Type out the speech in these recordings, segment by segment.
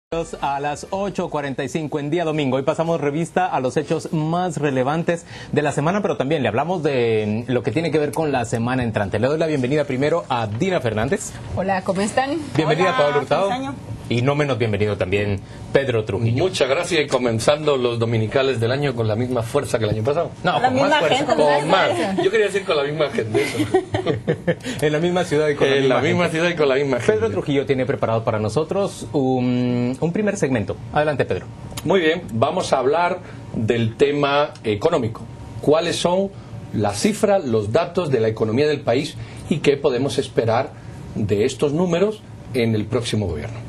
A las 8:45 en día domingo. Hoy pasamos revista a los hechos más relevantes de la semana, pero también le hablamos de lo que tiene que ver con la semana entrante. Le doy la bienvenida primero a Dina Fernández. Hola, ¿cómo están? Bienvenida. Hola, Pablo Hurtado. feliz año. Y no menos bienvenido también Pedro Trujillo. Muchas gracias, y comenzando los dominicales del año con la misma fuerza que el año pasado. No, la con misma más fuerza. gente, Con más. Yo quería decir con la misma gente. En la misma ciudad y con En la misma gente. ciudad y con la misma gente. Pedro Trujillo tiene preparado para nosotros un primer segmento. Adelante, Pedro. Muy bien, vamos a hablar del tema económico. ¿Cuáles son las cifras, los datos de la economía del país y qué podemos esperar de estos números en el próximo gobierno?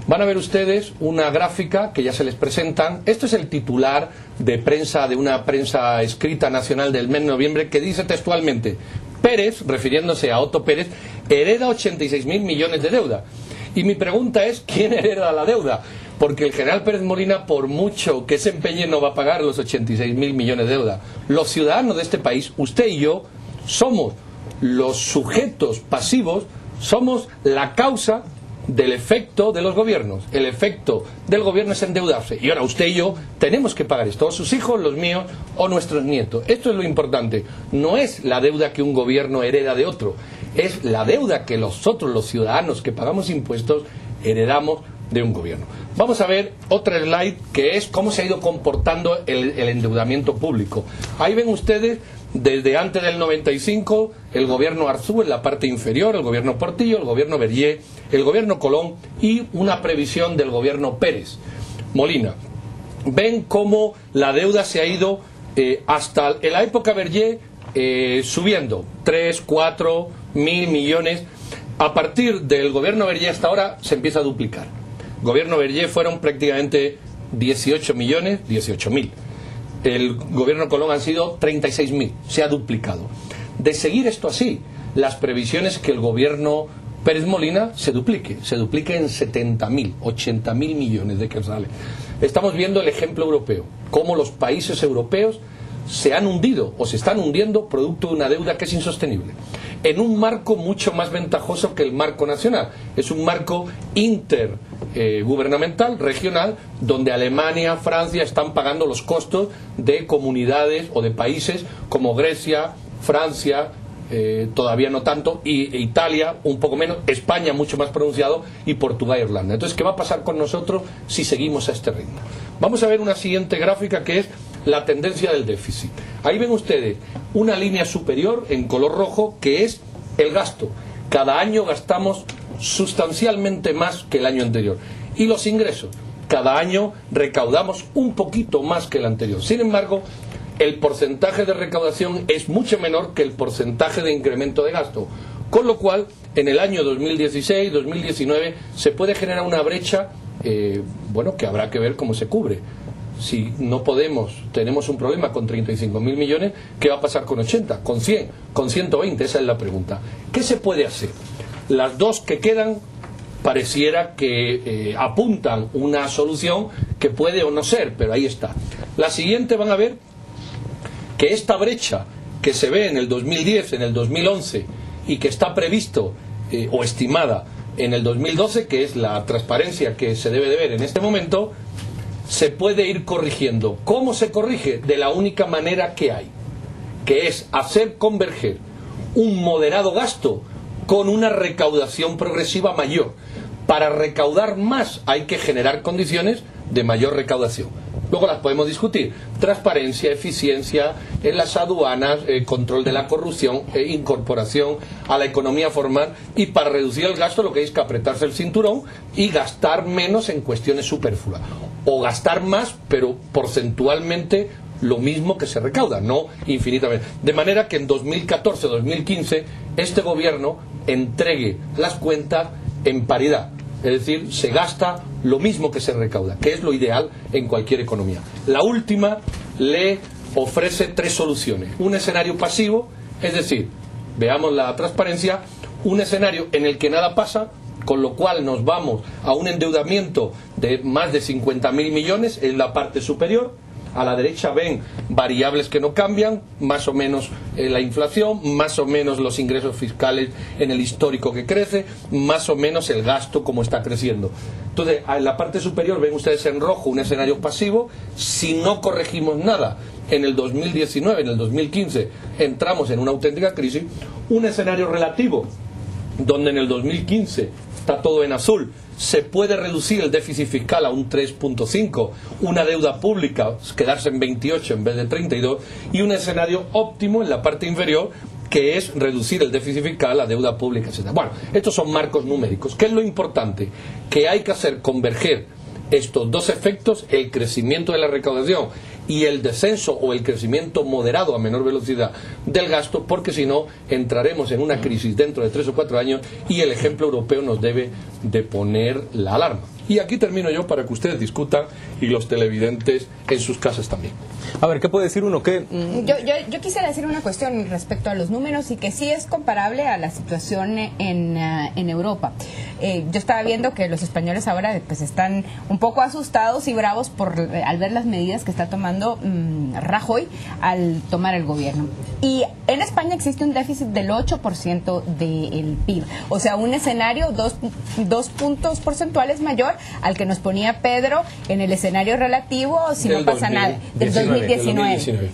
Van a ver ustedes una gráfica que ya se les presentan. Esto es el titular de prensa, de una prensa escrita nacional del mes de noviembre, que dice textualmente: Pérez, refiriéndose a Otto Pérez, hereda 86.000 millones de deuda. Y mi pregunta es, ¿quién hereda la deuda? Porque el general Pérez Molina, por mucho que se empeñe, no va a pagar los 86.000 millones de deuda. Los ciudadanos de este país, usted y yo, somos los sujetos pasivos, somos la causa del efecto de los gobiernos. El efecto del gobierno es endeudarse, y ahora usted y yo tenemos que pagar esto, o sus hijos, los míos o nuestros nietos. Esto es lo importante. No es la deuda que un gobierno hereda de otro, es la deuda que nosotros, los ciudadanos que pagamos impuestos, heredamos de un gobierno. Vamos a ver otra slide, que es cómo se ha ido comportando el endeudamiento público. Ahí ven ustedes, desde antes del 95, el gobierno Arzú en la parte inferior, el gobierno Portillo, el gobierno Bergier, el gobierno Colón y una previsión del gobierno Pérez Molina. Ven cómo la deuda se ha ido hasta en la época Bergier subiendo 3, 4 mil millones. A partir del gobierno Bergier hasta ahora se empieza a duplicar. Gobierno Bergier fueron prácticamente 18 millones, 18.000. El gobierno Colón han sido 36.000, se ha duplicado. De seguir esto así, las previsiones que el gobierno Pérez Molina se duplique en 70.000, 80.000 millones de que sale. Estamos viendo el ejemplo europeo, cómo los países europeos se han hundido o se están hundiendo producto de una deuda que es insostenible, en un marco mucho más ventajoso que el marco nacional. Es un marco intergubernamental, regional, donde Alemania, Francia están pagando los costos de comunidades o de países como Grecia, Francia, todavía no tanto, y Italia un poco menos, España mucho más pronunciado, y Portugal e Irlanda. Entonces, ¿qué va a pasar con nosotros si seguimos a este ritmo? Vamos a ver una siguiente gráfica, que es la tendencia del déficit. Ahí ven ustedes una línea superior en color rojo, que es el gasto. Cada año gastamos sustancialmente más que el año anterior. Y los ingresos, cada año recaudamos un poquito más que el anterior. Sin embargo, el porcentaje de recaudación es mucho menor que el porcentaje de incremento de gasto. Con lo cual, en el año 2016, 2019, se puede generar una brecha, que habrá que ver cómo se cubre. Si no podemos, tenemos un problema con 35.000 millones, ¿qué va a pasar con 80, con 100, con 120? Esa es la pregunta. ¿Qué se puede hacer? Las dos que quedan pareciera que apuntan una solución que puede o no ser, pero ahí está. La siguiente, van a ver que esta brecha que se ve en el 2010, en el 2011 y que está previsto o estimada en el 2012, que es la transparencia que se debe de ver en este momento, se puede ir corrigiendo. ¿Cómo se corrige? De la única manera que hay, que es hacer converger un moderado gasto con una recaudación progresiva mayor. Para recaudar más hay que generar condiciones de mayor recaudación. Luego las podemos discutir: transparencia, eficiencia en las aduanas, control de la corrupción, incorporación a la economía formal. Y para reducir el gasto lo que hay es que apretarse el cinturón y gastar menos en cuestiones superfluas, o gastar más pero porcentualmente lo mismo que se recauda, no infinitamente. De manera que en 2014-2015 este gobierno entregue las cuentas en paridad. Es decir, se gasta lo mismo que se recauda, que es lo ideal en cualquier economía. La última le ofrece tres soluciones. Un escenario pasivo, es decir, veamos la transparencia, un escenario en el que nada pasa, con lo cual nos vamos a un endeudamiento de más de 50.000 millones en la parte superior, A la derecha ven variables que no cambian, más o menos la inflación, más o menos los ingresos fiscales en el histórico que crece, más o menos el gasto como está creciendo. Entonces, en la parte superior ven ustedes en rojo un escenario pasivo. Si no corregimos nada en el 2019, en el 2015 entramos en una auténtica crisis. Un escenario relativo donde en el 2015 está todo en azul, se puede reducir el déficit fiscal a un 3.5, una deuda pública quedarse en 28 en vez de 32, y un escenario óptimo en la parte inferior, que es reducir el déficit fiscal, la deuda pública, etc. Bueno, estos son marcos numéricos. ¿Qué es lo importante? Que hay que hacer converger estos dos efectos, el crecimiento de la recaudación y el descenso o el crecimiento moderado a menor velocidad del gasto, porque si no entraremos en una crisis dentro de 3 o 4 años y el ejemplo europeo nos debe de poner la alarma. Y aquí termino yo para que ustedes discutan y los televidentes en sus casas también. A ver, ¿qué puede decir uno? ¿Qué? Yo quisiera decir una cuestión respecto a los números y que sí es comparable a la situación en Europa. Yo estaba viendo que los españoles ahora pues están un poco asustados y bravos al ver las medidas que está tomando Rajoy al tomar el gobierno. Y en España existe un déficit del 8% del PIB. O sea, un escenario 2 puntos porcentuales mayor al que nos ponía Pedro en el escenario relativo, si no pasa nada, del 2019.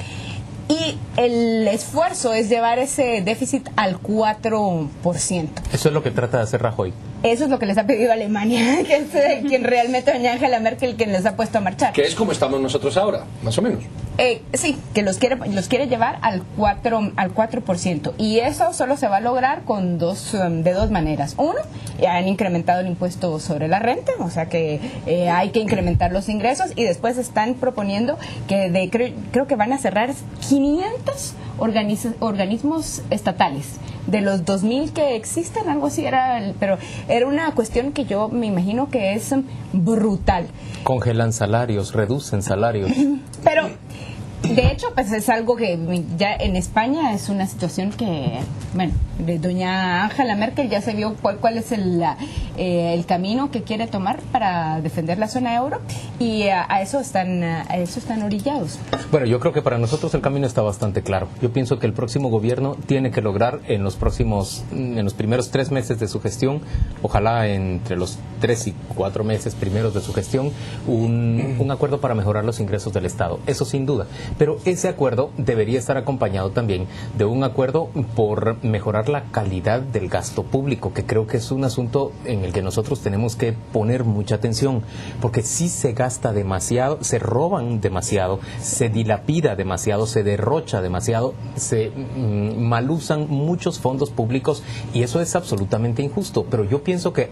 Y el esfuerzo es llevar ese déficit al 4%. Eso es lo que trata de hacer Rajoy. Eso es lo que les ha pedido Alemania, que es quien realmente doña Angela Merkel quien les ha puesto a marchar. Que es como estamos nosotros ahora, más o menos. Sí, que los quiere llevar al 4%. Y eso solo se va a lograr de dos maneras. Uno, han incrementado el impuesto sobre la renta, o sea que hay que incrementar los ingresos, y después están proponiendo que creo que van a cerrar 500 organismos estatales. De los 2.000 que existen, algo así pero era una cuestión que yo me imagino que es brutal. Congelan salarios, reducen salarios. Pero de hecho, pues es algo que ya en España es una situación que, bueno, de doña Angela Merkel ya se vio cuál es el camino que quiere tomar para defender la zona euro, y a eso están orillados. Bueno, yo creo que para nosotros el camino está bastante claro. Yo pienso que el próximo gobierno tiene que lograr en los primeros 3 meses de su gestión, ojalá entre los 3 y 4 meses primeros de su gestión, un acuerdo para mejorar los ingresos del Estado. Eso sin duda. Pero ese acuerdo debería estar acompañado también de un acuerdo por mejorar la calidad del gasto público, que creo que es un asunto en el que nosotros tenemos que poner mucha atención, porque si se gasta demasiado, se roban demasiado, se dilapida demasiado, se derrocha demasiado, se malusan muchos fondos públicos, y eso es absolutamente injusto. Pero yo pienso que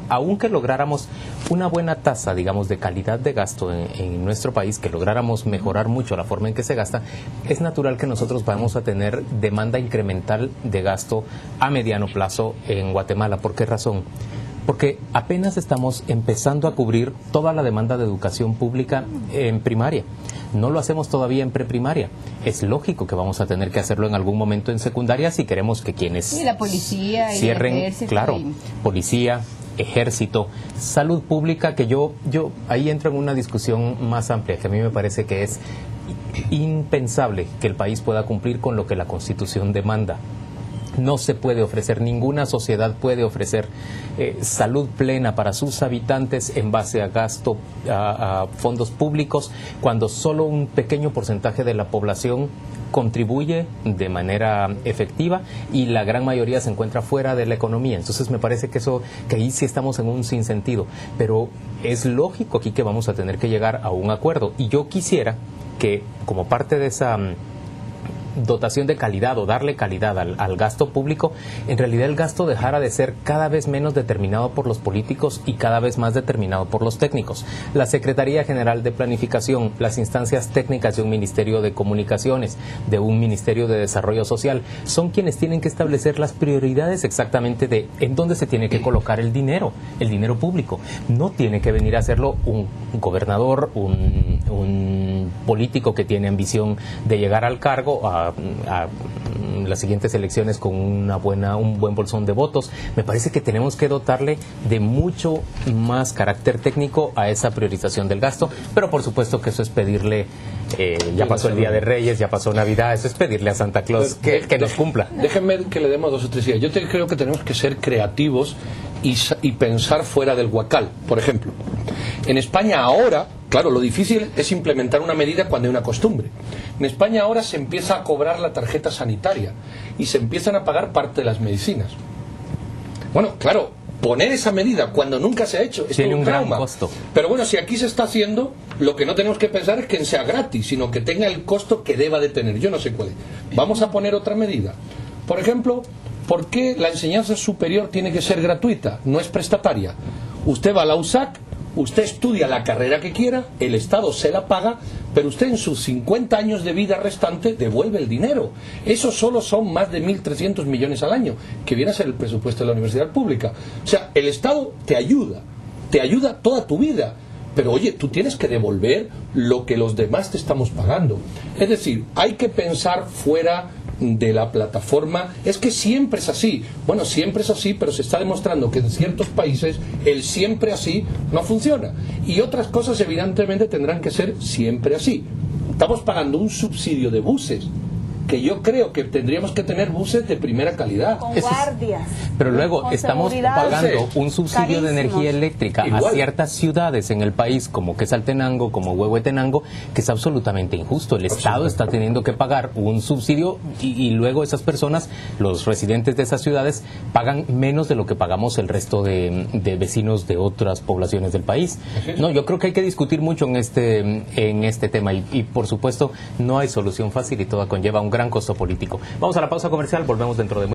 aunque lográramos una buena tasa, digamos, de calidad de gasto en nuestro país, que lográramos mejorar mucho la forma en que se gasta, es natural que nosotros vamos a tener demanda incremental de gasto a mediano plazo en Guatemala. ¿Por qué razón? Porque apenas estamos empezando a cubrir toda la demanda de educación pública en primaria. No lo hacemos todavía en preprimaria. Es lógico que vamos a tener que hacerlo en algún momento en secundaria si queremos que quienes y la policía cierren, y el ejército, claro, policía, ejército, salud pública, que yo ahí entro en una discusión más amplia, que a mí me parece que es impensable que el país pueda cumplir con lo que la Constitución demanda. No se puede ofrecer, ninguna sociedad puede ofrecer salud plena para sus habitantes en base a gasto, a fondos públicos, cuando solo un pequeño porcentaje de la población contribuye de manera efectiva y la gran mayoría se encuentra fuera de la economía. Entonces me parece que ahí sí estamos en un sinsentido, pero es lógico aquí que vamos a tener que llegar a un acuerdo, y yo quisiera que como parte de esa dotación de calidad o darle calidad al gasto público, en realidad el gasto dejara de ser cada vez menos determinado por los políticos y cada vez más determinado por los técnicos. La Secretaría General de Planificación, las instancias técnicas de un Ministerio de Comunicaciones, de un Ministerio de Desarrollo Social, son quienes tienen que establecer las prioridades exactamente de en dónde se tiene que colocar el dinero público. No tiene que venir a hacerlo un gobernador, un político que tiene ambición de llegar al cargo, a las siguientes elecciones con un buen bolsón de votos. Me parece que tenemos que dotarle de mucho más carácter técnico a esa priorización del gasto, pero por supuesto que eso es pedirle, ya pasó el Día de Reyes, ya pasó Navidad, eso es pedirle a Santa Claus que nos cumpla. Déjenme que le demos 2 o 3 ideas. Yo creo que tenemos que ser creativos y pensar fuera del huacal. Por ejemplo, en España ahora, claro, lo difícil es implementar una medida cuando hay una costumbre. En España ahora se empieza a cobrar la tarjeta sanitaria y se empiezan a pagar parte de las medicinas. Bueno, claro, poner esa medida cuando nunca se ha hecho es tiene un gran trauma. costo. Pero bueno, si aquí se está haciendo, lo que no tenemos que pensar es que sea gratis, sino que tenga el costo que deba de tener. Yo no sé cuál es. Vamos a poner otra medida. Por ejemplo, ¿por qué la enseñanza superior tiene que ser gratuita? No es prestataria. Usted va a la USAC, usted estudia la carrera que quiera, el Estado se la paga, pero usted en sus 50 años de vida restante devuelve el dinero. Eso solo son más de 1.300 millones al año, que viene a ser el presupuesto de la universidad pública. O sea, el Estado te ayuda toda tu vida. Pero oye, tú tienes que devolver lo que los demás te estamos pagando. Es decir, hay que pensar fuera de la plataforma. Es que siempre es así. Bueno, siempre es así, pero se está demostrando que en ciertos países el siempre así no funciona. Y otras cosas evidentemente tendrán que ser siempre así. Estamos pagando un subsidio de buses, que yo creo que tendríamos que tener buses de primera calidad. Con guardias. Pero luego con estamos seguridad. pagando un subsidio de Carísimos. energía eléctrica Igual. a ciertas ciudades en el país, como Quetzaltenango, como Huehuetenango, que es absolutamente injusto. El Estado está teniendo que pagar un subsidio y luego esas personas, los residentes de esas ciudades, pagan menos de lo que pagamos el resto de vecinos de otras poblaciones del país. No, yo creo que hay que discutir mucho en este tema y por supuesto no hay solución fácil y todo conlleva un gran costo político. Vamos a la pausa comercial, volvemos dentro de